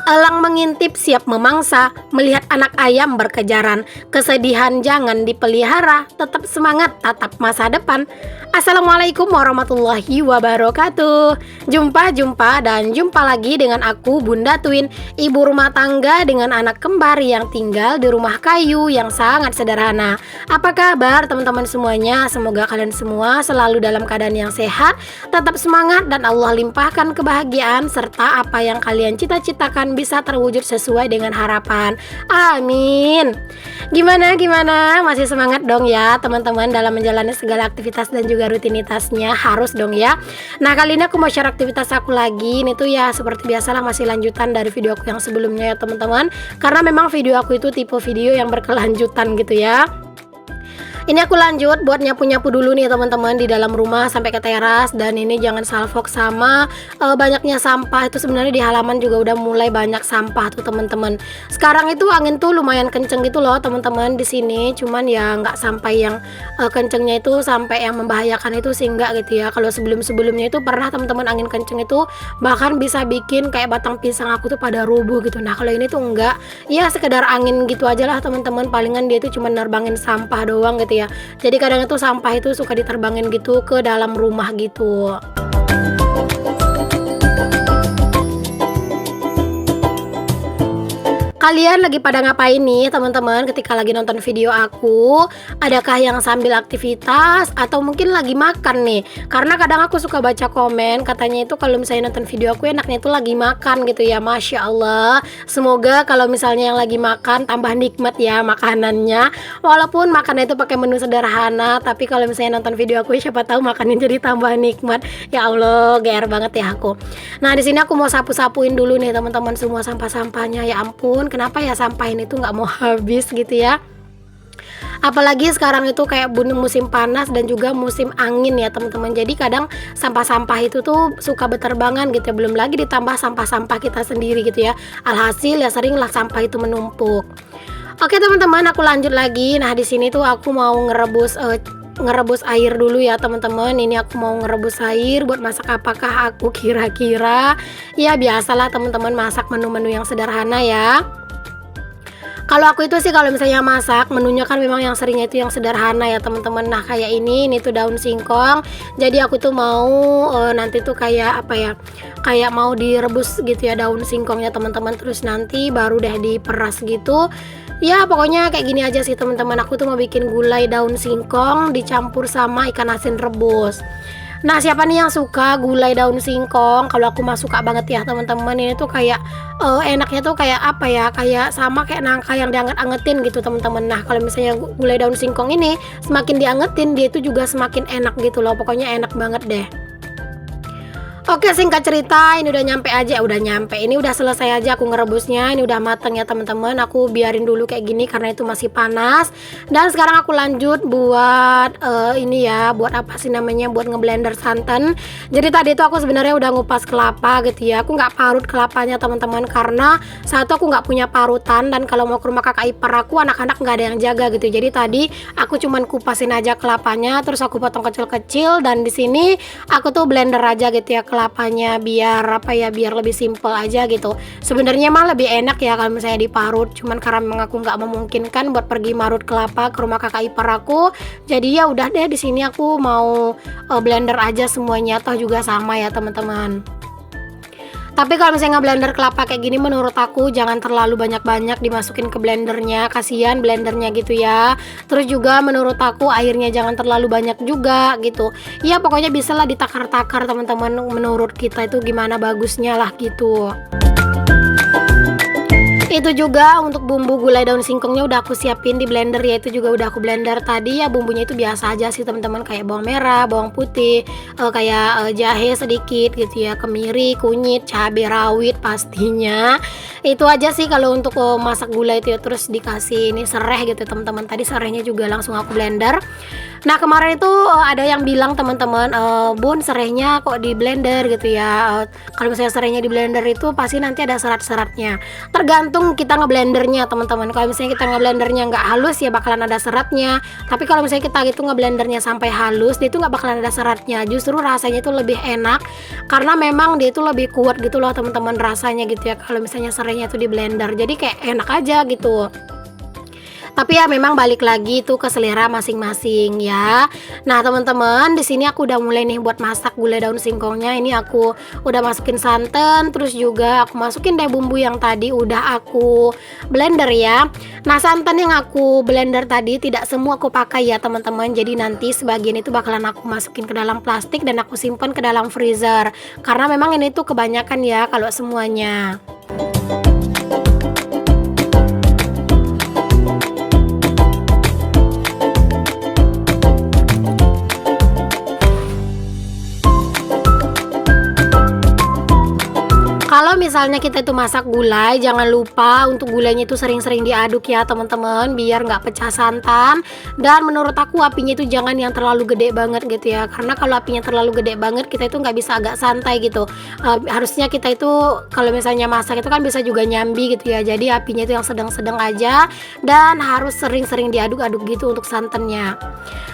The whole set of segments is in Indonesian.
Elang mengintip siap memangsa, melihat anak ayam berkejaran. Kesedihan jangan dipelihara, tetap semangat tatap masa depan. Assalamualaikum warahmatullahi wabarakatuh. Jumpa dan jumpa lagi dengan aku Bunda Twin, ibu rumah tangga dengan anak kembar yang tinggal di rumah kayu yang sangat sederhana. Apa kabar teman-teman semuanya? Semoga kalian semua selalu dalam keadaan yang sehat, tetap semangat dan Allah limpahkan kebahagiaan serta apa yang kalian cita-citakan bisa terwujud sesuai dengan harapan. Amin. Gimana? Masih semangat dong ya teman-teman dalam menjalani segala aktivitas dan juga rutinitasnya, harus dong ya. Nah, kali ini aku mau share aktivitas aku lagi. Ini tuh ya seperti biasalah masih lanjutan dari video aku yang sebelumnya ya teman-teman. Karena memang video aku itu tipe video yang berkelanjutan gitu ya. Ini aku lanjut buat nyapu-nyapu dulu nih teman-teman di dalam rumah sampai ke teras. Dan ini jangan salfok sama banyaknya sampah. Itu sebenarnya di halaman juga udah mulai banyak sampah tuh teman-teman. Sekarang itu angin tuh lumayan kenceng gitu loh teman-teman di sini. Cuman ya nggak sampai yang kencengnya itu sampai yang membahayakan itu sih enggak gitu ya. Kalau sebelum-sebelumnya itu pernah teman-teman angin kenceng itu bahkan bisa bikin kayak batang pisang aku tuh pada rubuh gitu. Nah, kalau ini tuh enggak. Ya sekedar angin gitu aja lah teman-teman. Palingan dia itu cuma nerbangin sampah doang gitu ya. Jadi kadang itu sampah itu suka diterbangin gitu ke dalam rumah gitu. Kalian lagi pada ngapain nih teman-teman ketika lagi nonton video aku? Adakah yang sambil aktivitas atau mungkin lagi makan nih? Karena kadang aku suka baca komen katanya itu kalau misalnya nonton video aku enaknya itu lagi makan gitu ya. Masya Allah. Semoga kalau misalnya yang lagi makan tambah nikmat ya makanannya. Walaupun makannya itu pakai menu sederhana, tapi kalau misalnya nonton video aku siapa tahu makannya jadi tambah nikmat. Ya Allah, GR banget ya aku. Nah, di sini aku mau sapu-sapuin dulu nih teman-teman semua sampah-sampahnya. Ya ampun, kenapa ya sampah ini tuh nggak mau habis gitu ya. Apalagi sekarang itu kayak musim panas dan juga musim angin ya teman-teman. Jadi kadang sampah-sampah itu tuh suka beterbangan gitu ya. Belum lagi ditambah sampah-sampah kita sendiri gitu ya. Alhasil ya seringlah sampah itu menumpuk. Oke teman-teman, aku lanjut lagi. Nah, di sini tuh aku mau ngerebus air dulu ya teman-teman. Ini aku mau ngerebus air buat masak apakah aku kira-kira. Ya biasalah teman-teman masak menu-menu yang sederhana ya. Kalau aku itu sih kalau misalnya masak menunya kan memang yang seringnya itu yang sederhana ya teman-teman. Nah, kayak ini tuh daun singkong. Jadi aku tuh mau nanti tuh kayak apa ya? Kayak mau direbus gitu ya daun singkongnya teman-teman. Terus nanti baru deh diperas gitu. Ya pokoknya kayak gini aja sih teman-teman. Aku tuh mau bikin gulai daun singkong dicampur sama ikan asin rebus. Nah, siapa nih yang suka gulai daun singkong? Kalau aku mah suka banget ya teman-teman. Ini tuh kayak enaknya tuh kayak apa ya? Kayak sama kayak nangka yang dianget-angetin gitu teman-teman. Nah, kalau misalnya gulai daun singkong ini semakin diangetin dia itu juga semakin enak gitu loh. Pokoknya enak banget deh. Oke, singkat cerita ini udah nyampe aja, ini udah selesai aja aku ngerebusnya. Ini udah mateng ya teman-teman. Aku biarin dulu kayak gini karena itu masih panas. Dan sekarang aku lanjut buat ini ya, buat apa sih namanya, buat ngeblender santan. Jadi tadi itu aku sebenarnya udah ngupas kelapa gitu ya. Aku nggak parut kelapanya teman-teman karena satu aku nggak punya parutan, dan kalau mau ke rumah kakak ipar aku anak-anak nggak ada yang jaga gitu. Jadi tadi aku cuman kupasin aja kelapanya, terus aku potong kecil-kecil, dan di sini aku tuh blender aja gitu ya kelapanya biar apa ya, biar lebih simple aja gitu. Sebenarnya mah lebih enak ya kalau misalnya diparut, cuman karena memang aku nggak memungkinkan buat pergi marut kelapa ke rumah kakak ipar aku, jadi ya udah deh di sini aku mau blender aja semuanya, toh juga sama ya teman-teman. Tapi kalau misalnya ngeblender kelapa kayak gini menurut aku jangan terlalu banyak-banyak dimasukin ke blendernya, kasihan blendernya gitu ya. Terus juga menurut aku airnya jangan terlalu banyak juga gitu. Ya pokoknya bisalah ditakar-takar teman-teman, menurut kita itu gimana bagusnya lah gitu. Itu juga untuk bumbu gulai daun singkongnya udah aku siapin di blender ya. Itu juga udah aku blender tadi ya. Bumbunya itu biasa aja sih teman-teman, kayak bawang merah, bawang putih, kayak jahe sedikit gitu ya, kemiri, kunyit, cabai rawit pastinya. Itu aja sih kalau untuk masak gulai itu ya. Terus dikasih ini serai gitu teman-teman. Tadi serainya juga langsung aku blender. Nah, kemarin itu ada yang bilang teman-teman, Bun serainya kok di blender gitu ya. Kalau misalnya serainya di blender itu pasti nanti ada serat-seratnya. Tergantung tergantung kita ngeblendernya teman-teman. Kalau misalnya kita ngeblendernya nggak halus ya bakalan ada seratnya. Tapi kalau misalnya kita gitu ngeblendernya sampai halus, dia itu nggak bakalan ada seratnya. Justru rasanya itu lebih enak karena memang dia itu lebih kuat gitu loh teman-teman rasanya gitu ya. Kalau misalnya serainya itu di blender, jadi kayak enak aja gitu. Tapi ya memang balik lagi tuh ke selera masing-masing ya. Nah teman-teman, di sini aku udah mulai nih buat masak gulai daun singkongnya. Ini aku udah masukin santan, terus juga aku masukin deh bumbu yang tadi udah aku blender ya. Nah santan yang aku blender tadi tidak semua aku pakai ya teman-teman. Jadi nanti sebagian itu bakalan aku masukin ke dalam plastik dan aku simpan ke dalam freezer. Karena memang ini tuh kebanyakan ya kalau semuanya. Kalau misalnya kita itu masak gulai, jangan lupa untuk gulainya itu sering-sering diaduk ya teman-teman, biar nggak pecah santan. Dan menurut aku apinya itu jangan yang terlalu gede banget gitu ya, karena kalau apinya terlalu gede banget kita itu nggak bisa agak santai gitu. Harusnya kita itu kalau misalnya masak itu kan bisa juga nyambi gitu ya, jadi apinya itu yang sedang-sedang aja dan harus sering-sering diaduk-aduk gitu untuk santannya.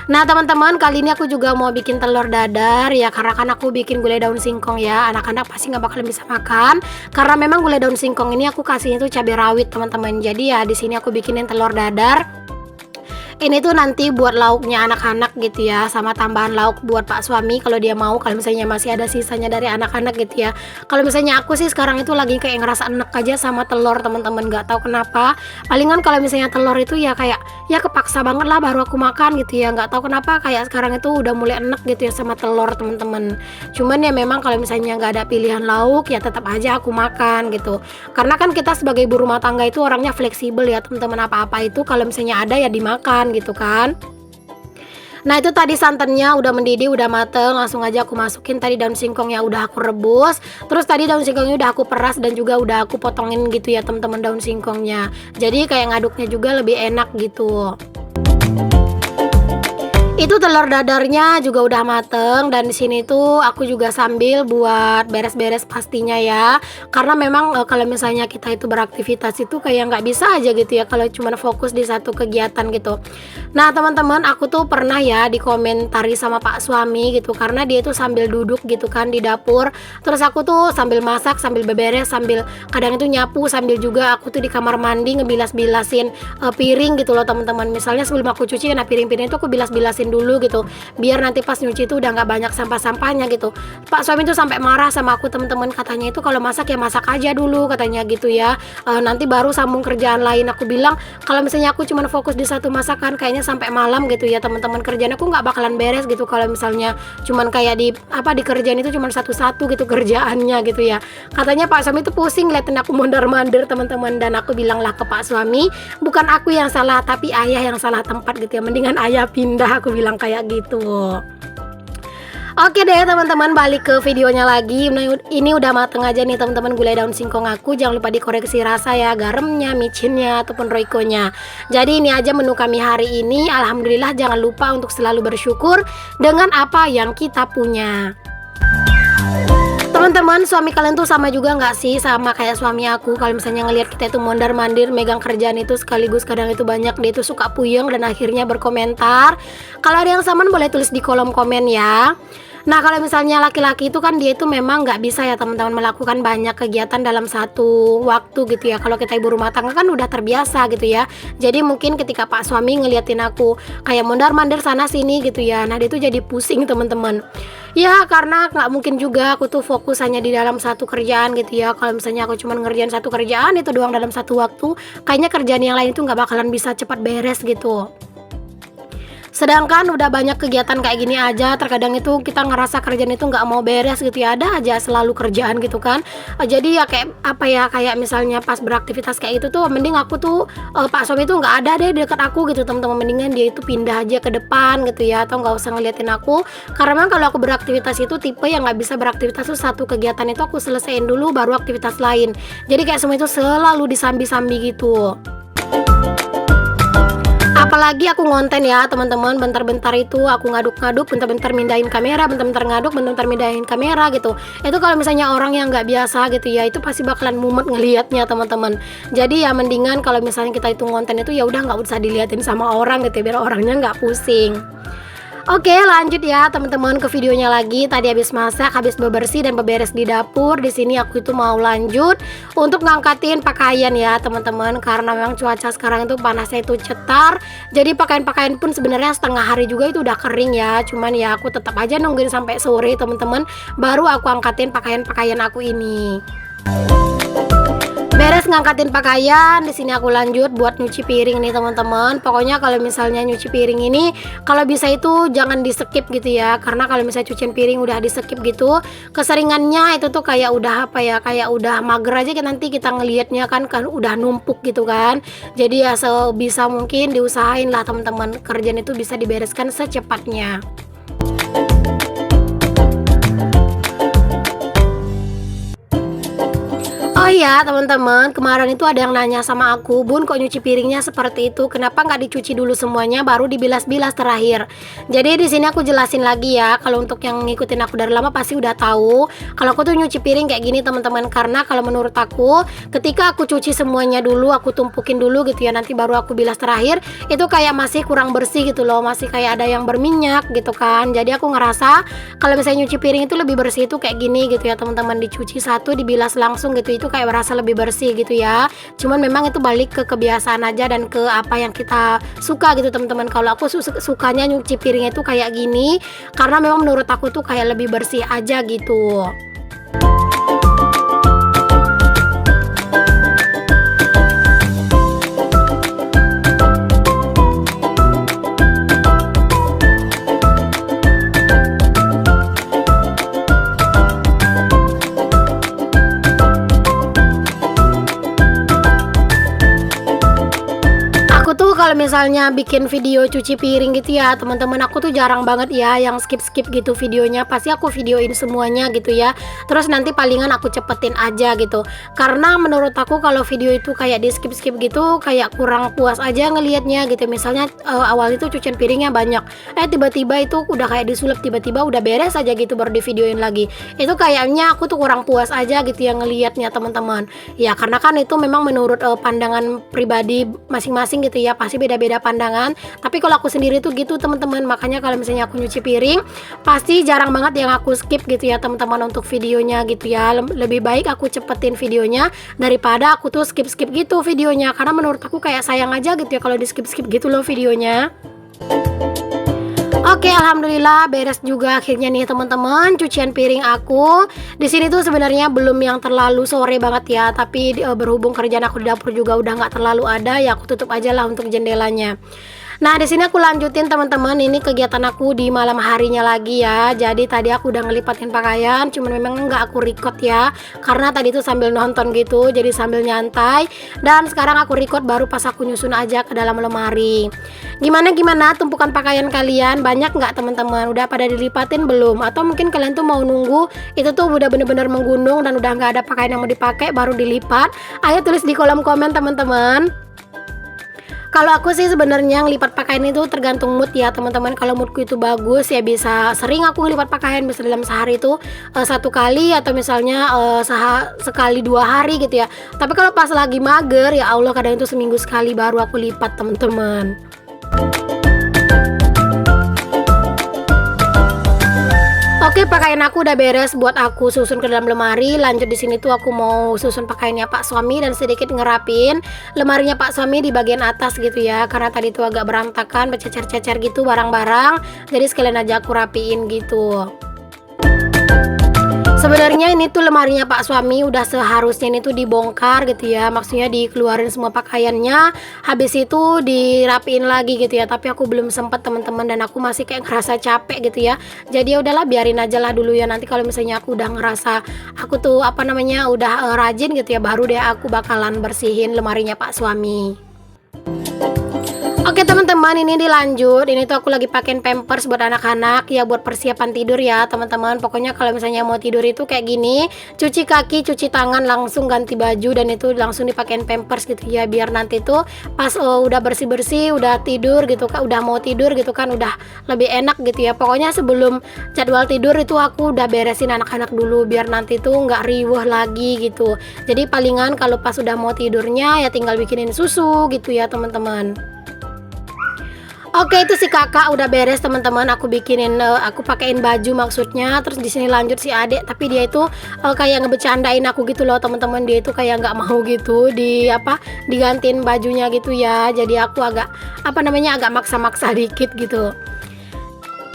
Nah teman-teman, kali ini aku juga mau bikin telur dadar ya, karena kan aku bikin gulai daun singkong ya, anak-anak pasti nggak bakalan bisa makan karena memang gulai daun singkong ini aku kasihnya tuh cabai rawit teman-teman. Jadi ya di sini aku bikinin telur dadar. Ini tuh nanti buat lauknya anak-anak gitu ya, sama tambahan lauk buat Pak suami kalau dia mau, kalau misalnya masih ada sisanya dari anak-anak gitu ya. Kalau misalnya aku sih sekarang itu lagi kayak ngerasa enek aja sama telur teman-teman, nggak tahu kenapa. Palingan kalau misalnya telur itu ya kayak ya kepaksa banget lah baru aku makan gitu ya, nggak tahu kenapa kayak sekarang itu udah mulai enek gitu ya sama telur teman-teman. Cuman ya memang kalau misalnya nggak ada pilihan lauk ya tetap aja aku makan gitu. Karena kan kita sebagai ibu rumah tangga itu orangnya fleksibel ya teman-teman, apa-apa itu kalau misalnya ada ya dimakan gitu kan. Nah itu tadi santannya udah mendidih, udah mateng, langsung aja aku masukin tadi daun singkongnya udah aku rebus. Terus tadi daun singkongnya udah aku peras dan juga udah aku potongin gitu ya teman-teman daun singkongnya. Jadi kayak ngaduknya juga lebih enak gitu. Itu telur dadarnya juga udah mateng dan di sini tuh aku juga sambil buat beres-beres pastinya ya. Karena memang kalau misalnya kita itu beraktivitas itu kayak nggak bisa aja gitu ya kalau cuma fokus di satu kegiatan gitu. Nah teman-teman, aku tuh pernah ya dikomentari sama Pak suami gitu karena dia itu sambil duduk gitu kan di dapur. Terus aku tuh sambil masak, sambil beberes, sambil kadang itu nyapu, sambil juga aku tuh di kamar mandi ngebilas-bilasin piring gitu loh teman-teman. Misalnya sebelum aku cuci, nah piring-piring itu aku bilas-bilasin dulu gitu biar nanti pas nyuci itu udah nggak banyak sampah-sampahnya gitu. Pak suami tuh sampai marah sama aku teman-teman, katanya itu kalau masak ya masak aja dulu katanya gitu ya, nanti baru sambung kerjaan lain. Aku bilang kalau misalnya aku cuma fokus di satu masakan kayaknya sampai malam gitu ya teman-teman, kerjaan aku nggak bakalan beres gitu kalau misalnya cuman kayak di kerjaan itu cuma satu-satu gitu kerjaannya gitu ya. Katanya Pak suami itu pusing ngeliatin aku mondar-mandir teman-teman, dan aku bilang lah ke Pak suami, bukan aku yang salah tapi ayah yang salah tempat gitu ya, mendingan ayah pindah, aku bilang kayak gitu. Oke deh teman-teman, balik ke videonya lagi. Ini udah mateng aja nih teman-teman gulai daun singkong aku. Jangan lupa dikoreksi rasa ya, garamnya, micinnya ataupun roikonya. Jadi ini aja menu kami hari ini. Alhamdulillah, jangan lupa untuk selalu bersyukur dengan apa yang kita punya. Teman-teman, suami kalian tuh sama juga nggak sih sama kayak suami aku? Kalau misalnya ngelihat kita itu mondar-mandir megang kerjaan itu sekaligus kadang itu banyak, dia itu suka puyeng dan akhirnya berkomentar. Kalau ada yang sama boleh tulis di kolom komen ya. Nah kalau misalnya laki-laki itu kan dia itu memang nggak bisa ya teman-teman melakukan banyak kegiatan dalam satu waktu gitu ya. Kalau kita ibu rumah tangga kan udah terbiasa gitu ya. Jadi mungkin ketika Pak suami ngeliatin aku kayak mondar-mandir sana sini gitu ya, nah dia itu jadi pusing teman-teman. Ya karena nggak mungkin juga aku tuh fokus hanya di dalam satu kerjaan gitu ya. Kalau misalnya aku cuma ngerjain satu kerjaan itu doang dalam satu waktu, kayaknya kerjaan yang lain itu nggak bakalan bisa cepat beres gitu. Sedangkan udah banyak kegiatan kayak gini aja, terkadang itu kita ngerasa kerjaan itu nggak mau beres gitu ya, ada aja selalu kerjaan gitu kan. Jadi ya kayak apa ya, kayak misalnya pas beraktivitas kayak itu tuh mending aku tuh Pak suami tuh nggak ada deh dekat aku gitu teman-teman, mendingan dia itu pindah aja ke depan gitu ya, atau nggak usah ngeliatin aku. Karena memang kalau aku beraktivitas itu tipe yang nggak bisa beraktivitas tuh satu kegiatan itu aku selesaiin dulu baru aktivitas lain. Jadi kayak semua itu selalu disambi-sambi gitu. apalagi aku ngonten ya teman-teman, bentar-bentar itu aku ngaduk-ngaduk, bentar-bentar mindahin kamera, bentar-bentar ngaduk, bentar-bentar mindahin kamera gitu. Itu kalau misalnya orang yang nggak biasa gitu ya, itu pasti bakalan mumet ngelihatnya teman-teman. Jadi ya mendingan kalau misalnya kita itu ngonten itu ya udah nggak usah diliatin sama orang gitu ya, biar orangnya nggak pusing. Oke, lanjut ya teman-teman ke videonya lagi. Tadi habis masak, habis bebersih dan beberes di dapur. Di sini aku itu mau lanjut untuk ngangkatin pakaian ya teman-teman, karena memang cuaca sekarang itu panasnya itu cetar. Jadi pakaian-pakaian pun sebenarnya setengah hari juga itu udah kering ya. Cuman ya aku tetap aja nungguin sampai sore teman-teman, baru aku angkatin pakaian-pakaian aku ini. Beres ngangkatin pakaian, di sini aku lanjut buat nyuci piring nih teman-teman. Pokoknya kalau misalnya nyuci piring ini, kalau bisa itu jangan di skip gitu ya, karena kalau misalnya cucian piring udah di skip gitu, keseringannya itu tuh kayak udah apa ya, kayak udah mager aja kan, nanti kita ngelihatnya kan udah numpuk gitu kan. Jadi ya sebisa mungkin diusahain lah teman-teman, kerjaan itu bisa dibereskan secepatnya. Oh iya teman-teman, kemarin itu ada yang nanya sama aku, Bun kok nyuci piringnya seperti itu, kenapa nggak dicuci dulu semuanya baru dibilas-bilas terakhir. Jadi di sini aku jelasin lagi ya, kalau untuk yang ngikutin aku dari lama pasti udah tahu kalau aku tuh nyuci piring kayak gini teman-teman. Karena kalau menurut aku, ketika aku cuci semuanya dulu, aku tumpukin dulu gitu ya, nanti baru aku bilas terakhir, itu kayak masih kurang bersih gitu loh, masih kayak ada yang berminyak gitu kan. Jadi aku ngerasa kalau misalnya nyuci piring itu lebih bersih itu kayak gini gitu ya teman-teman, dicuci satu dibilas langsung gitu, itu kayak berasa lebih bersih gitu ya. Cuman memang itu balik ke kebiasaan aja dan ke apa yang kita suka gitu teman-teman. Kalau aku sukanya nyuci piringnya itu kayak gini, karena memang menurut aku tuh kayak lebih bersih aja gitu. Kalau misalnya bikin video cuci piring gitu ya teman-teman, aku tuh jarang banget ya yang skip-skip gitu videonya, pasti aku videoin semuanya gitu ya. Terus nanti palingan aku cepetin aja gitu, karena menurut aku kalau video itu kayak di skip-skip gitu kayak kurang puas aja ngelihatnya gitu. Misalnya awal itu cucian piringnya banyak, tiba-tiba itu udah kayak disulap, tiba-tiba udah beres aja gitu baru di videoin lagi. Itu kayaknya aku tuh kurang puas aja gitu ya ngelihatnya teman-teman. Ya karena kan itu memang menurut pandangan pribadi masing-masing gitu ya, pasti beda-beda pandangan. Tapi kalau aku sendiri tuh gitu teman-teman, makanya kalau misalnya aku nyuci piring pasti jarang banget yang aku skip gitu ya teman-teman untuk videonya gitu ya. Lebih baik aku cepetin videonya daripada aku tuh skip-skip gitu videonya, karena menurut aku kayak sayang aja gitu ya kalau di skip-skip gitu loh videonya. Oke, alhamdulillah beres juga akhirnya nih teman-teman cucian piring aku. Di sini tuh sebenarnya belum yang terlalu sore banget ya, tapi berhubung kerjaan aku di dapur juga udah nggak terlalu ada, ya aku tutup aja lah untuk jendelanya. Nah, di sini aku lanjutin teman-teman, ini kegiatan aku di malam harinya lagi ya. Jadi tadi aku udah ngelipatin pakaian, cuman memang nggak aku record ya, karena tadi tuh sambil nonton gitu, jadi sambil nyantai. Dan sekarang aku record baru pas aku nyusun aja ke dalam lemari. Gimana tumpukan pakaian kalian, banyak nggak teman-teman? Udah pada dilipatin belum? Atau mungkin kalian tuh mau nunggu itu tuh udah bener-bener menggunung dan udah nggak ada pakaian yang mau dipakai baru dilipat? Ayo tulis di kolom komen teman-teman. Kalau aku sih sebenarnya ngelipat pakaian itu tergantung mood ya teman-teman. Kalau moodku itu bagus ya bisa sering aku ngelipat pakaian, bisa dalam sehari itu satu kali atau misalnya sekali 2 hari gitu ya. Tapi kalau pas lagi mager ya Allah, kadang itu seminggu sekali baru aku lipat teman-teman. Oke, pakaian aku udah beres buat aku susun ke dalam lemari. Lanjut di sini tuh aku mau susun pakaiannya Pak Suami dan sedikit ngerapin lemarinya Pak Suami di bagian atas gitu ya. Karena tadi tuh agak berantakan, bercecer-cecer gitu barang-barang. Jadi sekalian aja aku rapiin gitu. Sebenarnya ini tuh lemarinya Pak Suami udah seharusnya ini tuh dibongkar gitu ya, maksudnya dikeluarin semua pakaiannya, habis itu dirapiin lagi gitu ya. Tapi aku belum sempet teman-teman, dan aku masih kayak ngerasa capek gitu ya. Jadi ya udahlah, biarin aja lah dulu ya. Nanti kalau misalnya aku udah ngerasa aku tuh apa namanya udah rajin gitu ya, baru deh aku bakalan bersihin lemarinya Pak Suami. Oke teman-teman, teman-teman, ini dilanjut. Ini tuh aku lagi pakein pampers buat anak-anak ya, buat persiapan tidur ya teman-teman. Pokoknya kalau misalnya mau tidur itu kayak gini, cuci kaki, cuci tangan, langsung ganti baju, dan itu langsung dipakein pampers gitu ya, biar nanti tuh pas udah bersih-bersih, udah tidur gitu kan, udah mau tidur gitu kan, udah lebih enak gitu ya. Pokoknya sebelum jadwal tidur itu aku udah beresin anak-anak dulu, biar nanti tuh nggak riweh lagi gitu. Jadi palingan kalau pas udah mau tidurnya ya tinggal bikinin susu gitu ya teman-teman. Oke, itu si kakak udah beres teman-teman. Aku bikinin, aku pakein baju maksudnya. Terus di sini lanjut si adek, tapi dia itu kayak ngebecandain aku gitu loh teman-teman. Dia itu kayak nggak mau gitu digantiin bajunya gitu ya. Jadi aku agak agak maksa-maksa dikit gitu.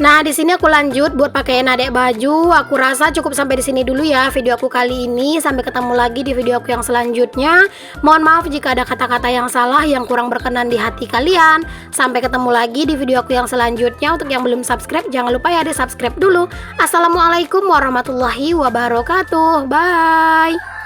Nah, di sini aku lanjut buat pakaiin adek baju. Aku rasa cukup sampai di sini dulu ya video aku kali ini. Sampai ketemu lagi di video aku yang selanjutnya. Mohon maaf jika ada kata-kata yang salah yang kurang berkenan di hati kalian. Sampai ketemu lagi di video aku yang selanjutnya. Untuk yang belum subscribe, jangan lupa ya di subscribe dulu. Assalamualaikum warahmatullahi wabarakatuh. Bye.